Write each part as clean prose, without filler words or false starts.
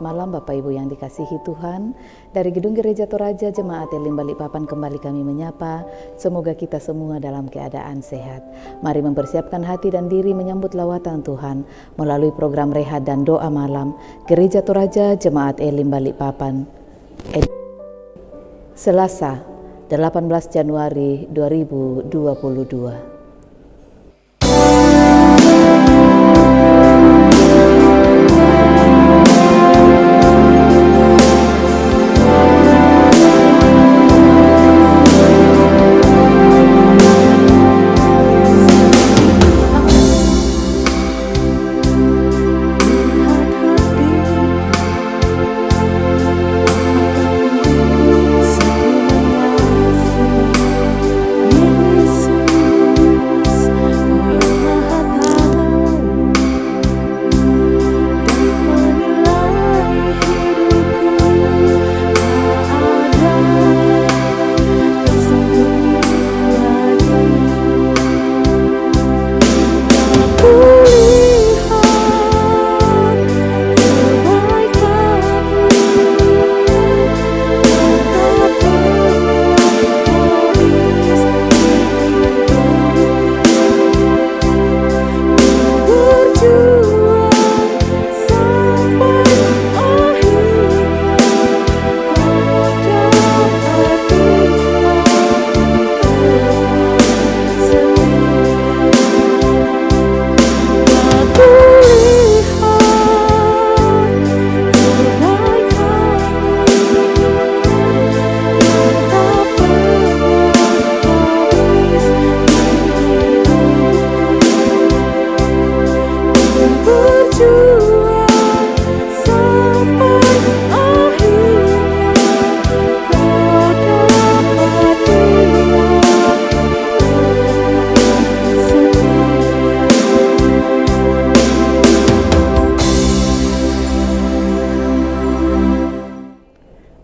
Selamat malam Bapak Ibu yang dikasihi Tuhan. Dari Gedung Gereja Toraja Jemaat Elim Balikpapan kembali kami menyapa. Semoga kita semua dalam keadaan sehat. Mari mempersiapkan hati dan diri menyambut lawatan Tuhan melalui program rehat dan doa malam Gereja Toraja Jemaat Elim Balikpapan. Selasa, 18 Januari 2022.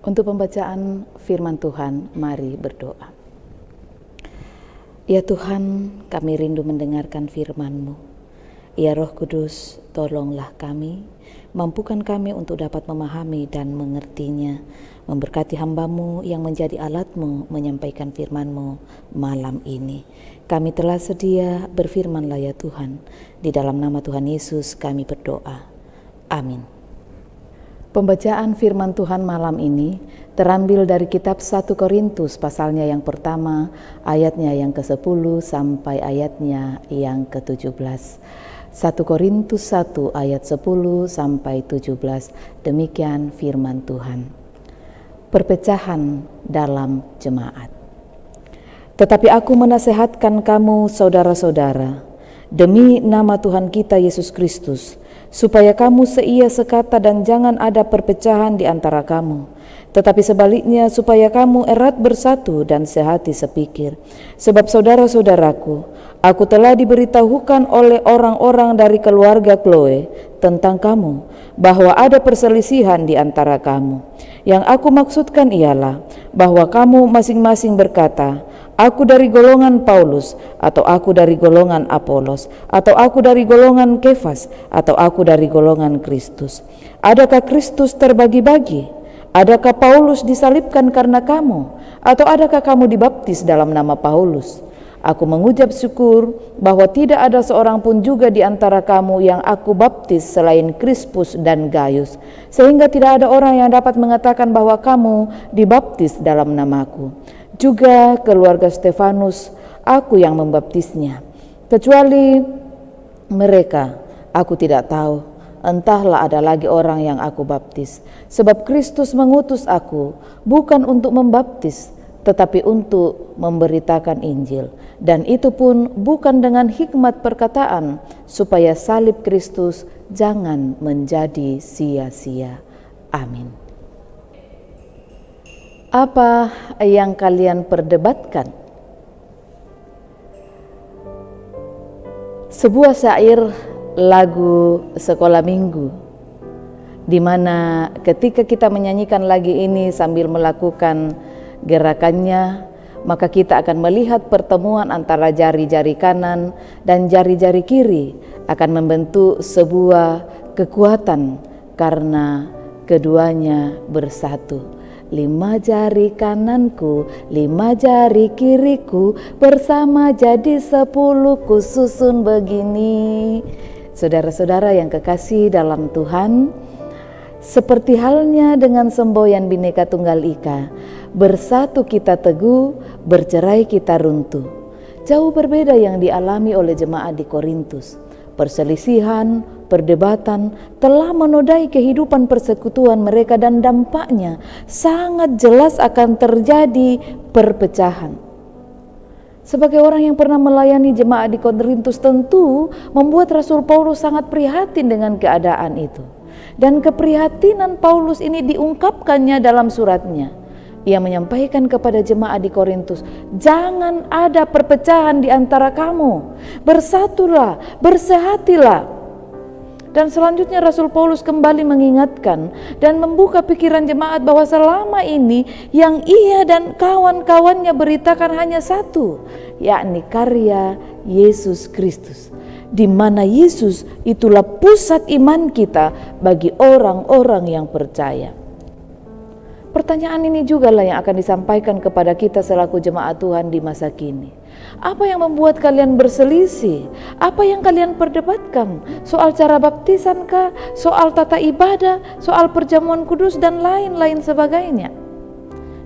Untuk pembacaan firman Tuhan, mari berdoa. Ya Tuhan, kami rindu mendengarkan firman-Mu. Ya Roh Kudus, tolonglah kami, mampukan kami untuk dapat memahami dan mengertinya. Memberkati hamba-Mu yang menjadi alat-Mu menyampaikan firman-Mu malam ini. Kami telah sedia, berfirman-lah ya Tuhan. Di dalam nama Tuhan Yesus kami berdoa. Amin. Pembacaan firman Tuhan malam ini terambil dari kitab 1 Korintus pasalnya yang pertama, ayatnya yang ke-10 sampai ayatnya yang ke-17. 1 Korintus 1 ayat 10 sampai 17, demikian firman Tuhan. Perpecahan dalam jemaat. Tetapi aku menasehatkan kamu saudara-saudara, demi nama Tuhan kita Yesus Kristus, supaya kamu seia sekata dan jangan ada perpecahan di antara kamu. Tetapi sebaliknya supaya kamu erat bersatu dan sehati sepikir. Sebab saudara-saudaraku, aku telah diberitahukan oleh orang-orang dari keluarga Chloe tentang kamu, bahwa ada perselisihan di antara kamu. Yang aku maksudkan ialah bahwa kamu masing-masing berkata, aku dari golongan Paulus, atau aku dari golongan Apolos, atau aku dari golongan Kefas, atau aku dari golongan Kristus. Adakah Kristus terbagi-bagi? Adakah Paulus disalibkan karena kamu? Atau adakah kamu dibaptis dalam nama Paulus? Aku mengucap syukur bahwa tidak ada seorang pun juga di antara kamu yang aku baptis selain Krispus dan Gaius, sehingga tidak ada orang yang dapat mengatakan bahwa kamu dibaptis dalam namaku. Juga keluarga Stefanus, aku yang membaptisnya. Kecuali mereka, aku tidak tahu, entahlah ada lagi orang yang aku baptis. Sebab Kristus mengutus aku, bukan untuk membaptis, tetapi untuk memberitakan Injil. Dan itu pun bukan dengan hikmat perkataan, supaya salib Kristus jangan menjadi sia-sia. Amin. Apa yang kalian perdebatkan? Sebuah syair lagu sekolah minggu, di mana ketika kita menyanyikan lagi ini sambil melakukan gerakannya, maka kita akan melihat pertemuan antara jari-jari kanan dan jari-jari kiri akan membentuk sebuah kekuatan, karena keduanya bersatu. 5 jari kananku, 5 jari kiriku, bersama jadi 10 kususun begini. Saudara-saudara yang kekasih dalam Tuhan, seperti halnya dengan semboyan Bhinneka Tunggal Ika, bersatu kita teguh, bercerai kita runtuh. Jauh berbeda yang dialami oleh jemaat di Korintus. Perselisihan, perdebatan telah menodai kehidupan persekutuan mereka dan dampaknya sangat jelas akan terjadi perpecahan. Sebagai orang yang pernah melayani jemaat di Korintus, tentu membuat Rasul Paulus sangat prihatin dengan keadaan itu. Dan keprihatinan Paulus ini diungkapkannya dalam suratnya. Ia menyampaikan kepada jemaat di Korintus, jangan ada perpecahan di antara kamu, bersatulah, bersehatilah. Dan selanjutnya Rasul Paulus kembali mengingatkan dan membuka pikiran jemaat bahwa selama ini yang ia dan kawan-kawannya beritakan hanya satu, yakni karya Yesus Kristus, di mana Yesus itulah pusat iman kita bagi orang-orang yang percaya. Pertanyaan ini juga lah yang akan disampaikan kepada kita selaku jemaat Tuhan di masa kini. Apa yang membuat kalian berselisih? Apa yang kalian perdebatkan? Soal cara baptisan kah? Soal tata ibadah? Soal perjamuan kudus dan lain-lain sebagainya?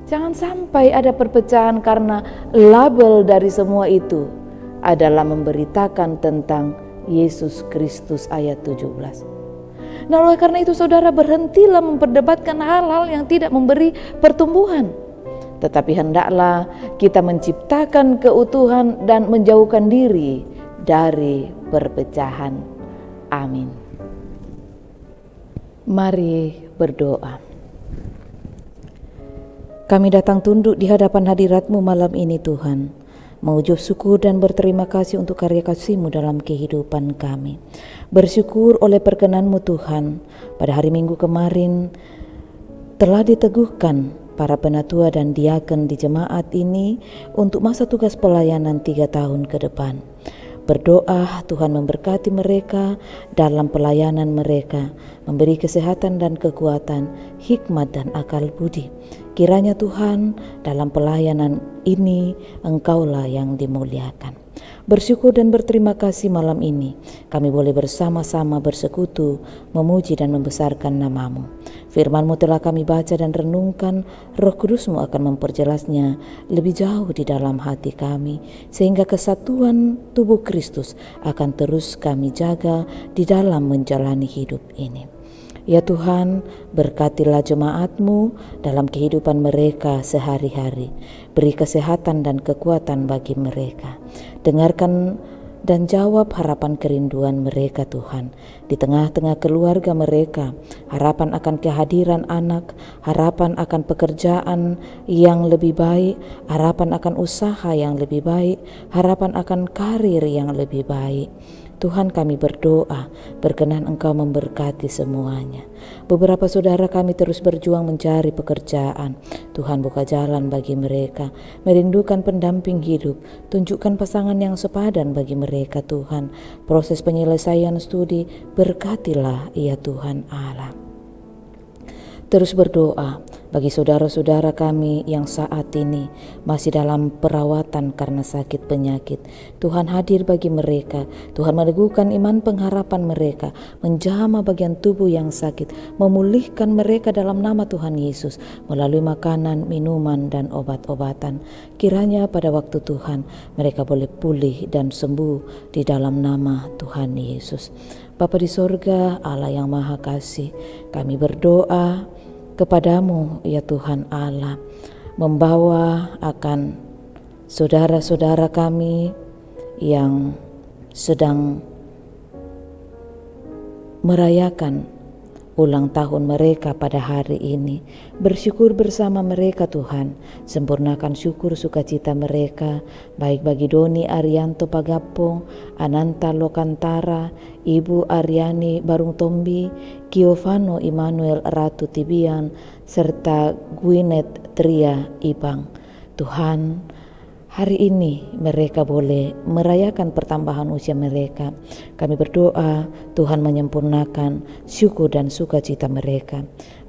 Jangan sampai ada perpecahan karena label dari semua itu adalah memberitakan tentang Yesus Kristus ayat 17. Nah, oleh karena itu saudara, berhentilah memperdebatkan hal-hal yang tidak memberi pertumbuhan. Tetapi hendaklah kita menciptakan keutuhan dan menjauhkan diri dari perpecahan. Amin. Mari berdoa. Kami datang tunduk di hadapan hadirat-Mu malam ini Tuhan, mengucap syukur dan berterima kasih untuk karya kasih-Mu dalam kehidupan kami. Bersyukur oleh perkenan-Mu Tuhan, pada hari Minggu kemarin telah diteguhkan para penatua dan diaken di jemaat ini untuk masa tugas pelayanan 3 tahun ke depan. Berdoa Tuhan memberkati mereka dalam pelayanan mereka, memberi kesehatan dan kekuatan, hikmat dan akal budi. Kiranya Tuhan dalam pelayanan ini Engkaulah yang dimuliakan. Bersyukur dan berterima kasih malam ini kami boleh bersama-sama bersekutu, memuji dan membesarkan nama-Mu. Firman-Mu telah kami baca dan renungkan, Roh Kudus-Mu akan memperjelasnya lebih jauh di dalam hati kami, sehingga kesatuan tubuh Kristus akan terus kami jaga di dalam menjalani hidup ini. Ya Tuhan, berkatilah jemaat-Mu dalam kehidupan mereka sehari-hari. Beri kesehatan dan kekuatan bagi mereka. Dengarkan dan jawab harapan kerinduan mereka Tuhan. Di tengah-tengah keluarga mereka, harapan akan kehadiran anak, harapan akan pekerjaan yang lebih baik, harapan akan usaha yang lebih baik, harapan akan karir yang lebih baik. Tuhan, kami berdoa, berkenan Engkau memberkati semuanya. Beberapa saudara kami terus berjuang mencari pekerjaan. Tuhan, buka jalan bagi mereka, merindukan pendamping hidup, tunjukkan pasangan yang sepadan bagi mereka Tuhan. Proses penyelesaian studi, berkatilah ya Tuhan Allah. Terus berdoa bagi saudara-saudara kami yang saat ini masih dalam perawatan karena sakit penyakit. Tuhan hadir bagi mereka. Tuhan meneguhkan iman pengharapan mereka, menjamah bagian tubuh yang sakit, memulihkan mereka dalam nama Tuhan Yesus melalui makanan, minuman, dan obat-obatan. Kiranya pada waktu Tuhan mereka boleh pulih dan sembuh di dalam nama Tuhan Yesus. Bapa di sorga, Allah yang Maha Kasih, kami berdoa kepadamu ya Tuhan Allah, membawa akan saudara-saudara kami yang sedang merayakan ulang tahun mereka pada hari ini. Bersyukur bersama mereka Tuhan, sempurnakan syukur sukacita mereka, baik bagi Doni Arianto Pagapong, Ananta Lokantara, Ibu Aryani Barung Tombi, Giovano Immanuel Ratu Tibian, serta Gwyneth Tria Ibang. Tuhan, hari ini mereka boleh merayakan pertambahan usia mereka. Kami berdoa Tuhan menyempurnakan syukur dan sukacita mereka.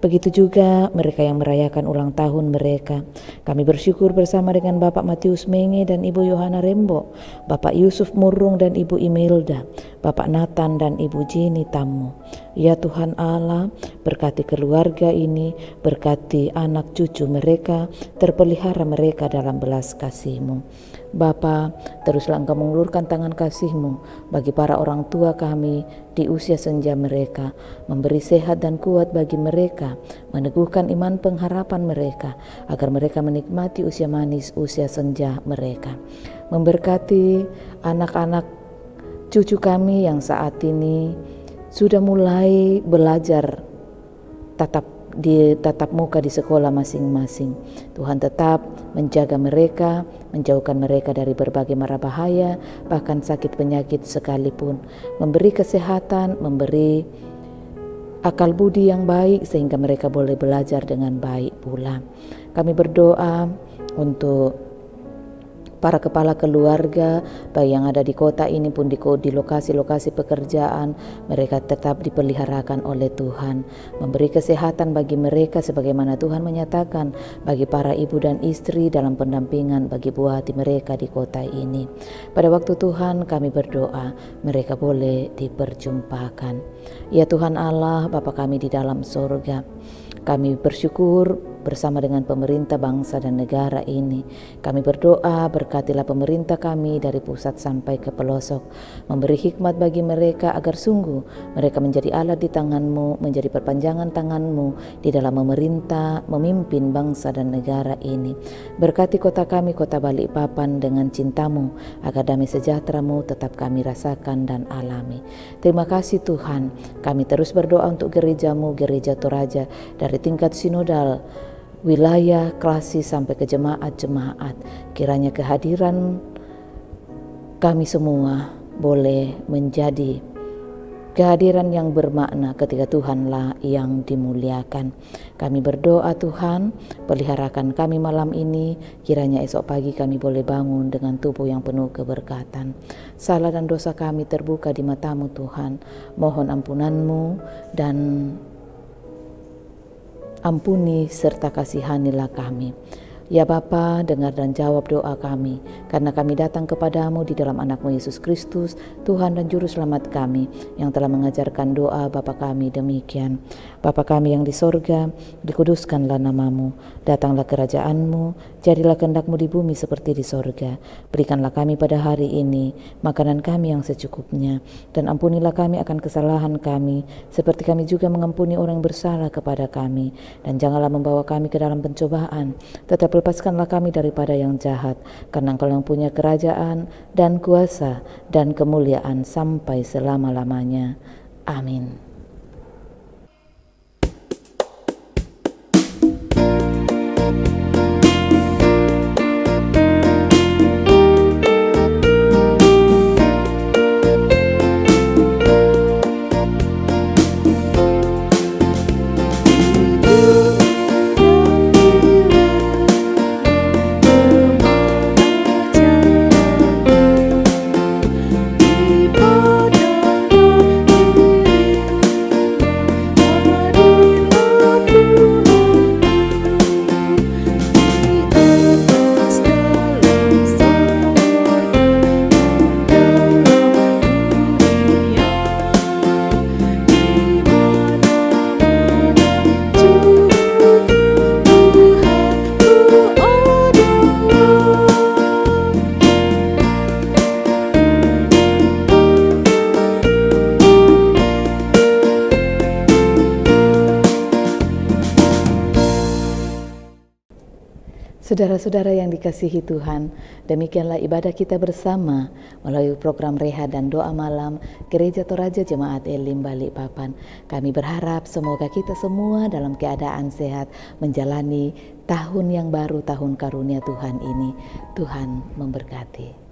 Begitu juga mereka yang merayakan ulang tahun mereka. Kami bersyukur bersama dengan Bapak Matius Menge dan Ibu Yohana Rembo, Bapak Yusuf Murung dan Ibu Imelda, Bapak Nathan dan Ibu Jini Tamu. Ya Tuhan Allah, berkati keluarga ini, berkati anak cucu mereka, terpelihara mereka dalam belas kasih-Mu. Bapa, teruslah Engkau mengulurkan tangan kasih-Mu bagi para orang tua kami di usia senja mereka, memberi sehat dan kuat bagi mereka, meneguhkan iman pengharapan mereka, agar mereka menikmati usia manis, usia senja mereka. Memberkati anak-anak cucu kami yang saat ini sudah mulai belajar tatap muka di sekolah masing-masing. Tuhan tetap menjaga mereka, menjauhkan mereka dari berbagai mara bahaya, bahkan sakit penyakit sekalipun, memberi kesehatan, memberi akal budi yang baik sehingga mereka boleh belajar dengan baik pula. Kami berdoa untuk para kepala keluarga, baik yang ada di kota ini pun di lokasi-lokasi pekerjaan, mereka tetap dipeliharakan oleh Tuhan, memberi kesehatan bagi mereka sebagaimana Tuhan menyatakan bagi para ibu dan istri dalam pendampingan bagi buah hati mereka di kota ini. Pada waktu Tuhan kami berdoa, mereka boleh diperjumpakan. Ya Tuhan Allah, Bapa kami di dalam sorga, kami bersyukur bersama dengan pemerintah bangsa dan negara ini. Kami berdoa, berkatilah pemerintah kami dari pusat sampai ke pelosok, memberi hikmat bagi mereka agar sungguh mereka menjadi alat di tangan-Mu, menjadi perpanjangan tangan-Mu di dalam memerintah, memimpin bangsa dan negara ini. Berkati kota kami, kota Balikpapan dengan cinta-Mu, agar damai sejahtera-Mu tetap kami rasakan dan alami. Terima kasih Tuhan, kami terus berdoa untuk gereja-Mu, Gereja Toraja, dari tingkat sinodal, wilayah, klasik sampai ke jemaat-jemaat. Kiranya kehadiran kami semua boleh menjadi kehadiran yang bermakna ketika Tuhanlah yang dimuliakan. Kami berdoa Tuhan, peliharakan kami malam ini, kiranya esok pagi kami boleh bangun dengan tubuh yang penuh keberkatan. Salah dan dosa kami terbuka di mata-Mu Tuhan, mohon ampunan-Mu dan ampuni serta kasihanilah kami. Ya Bapa, dengar dan jawab doa kami, karena kami datang kepadamu di dalam anak-Mu Yesus Kristus, Tuhan dan Juru Selamat kami, yang telah mengajarkan doa Bapa kami demikian. Bapa kami yang di sorga, dikuduskanlah nama-Mu, datanglah kerajaan-Mu, jadilah kehendak-Mu di bumi seperti di sorga. Berikanlah kami pada hari ini makanan kami yang secukupnya, dan ampunilah kami akan kesalahan kami, seperti kami juga mengampuni orang yang bersalah kepada kami. Dan janganlah membawa kami ke dalam pencobaan, tetapi lepaskanlah kami daripada yang jahat, karena Engkau yang punya kerajaan dan kuasa dan kemuliaan sampai selama-lamanya. Amin. Saudara-saudara yang dikasihi Tuhan, demikianlah ibadah kita bersama melalui program Rehat dan Doa Malam Gereja Toraja Jemaat Elim Balikpapan. Kami berharap semoga kita semua dalam keadaan sehat menjalani tahun yang baru, tahun karunia Tuhan ini. Tuhan memberkati.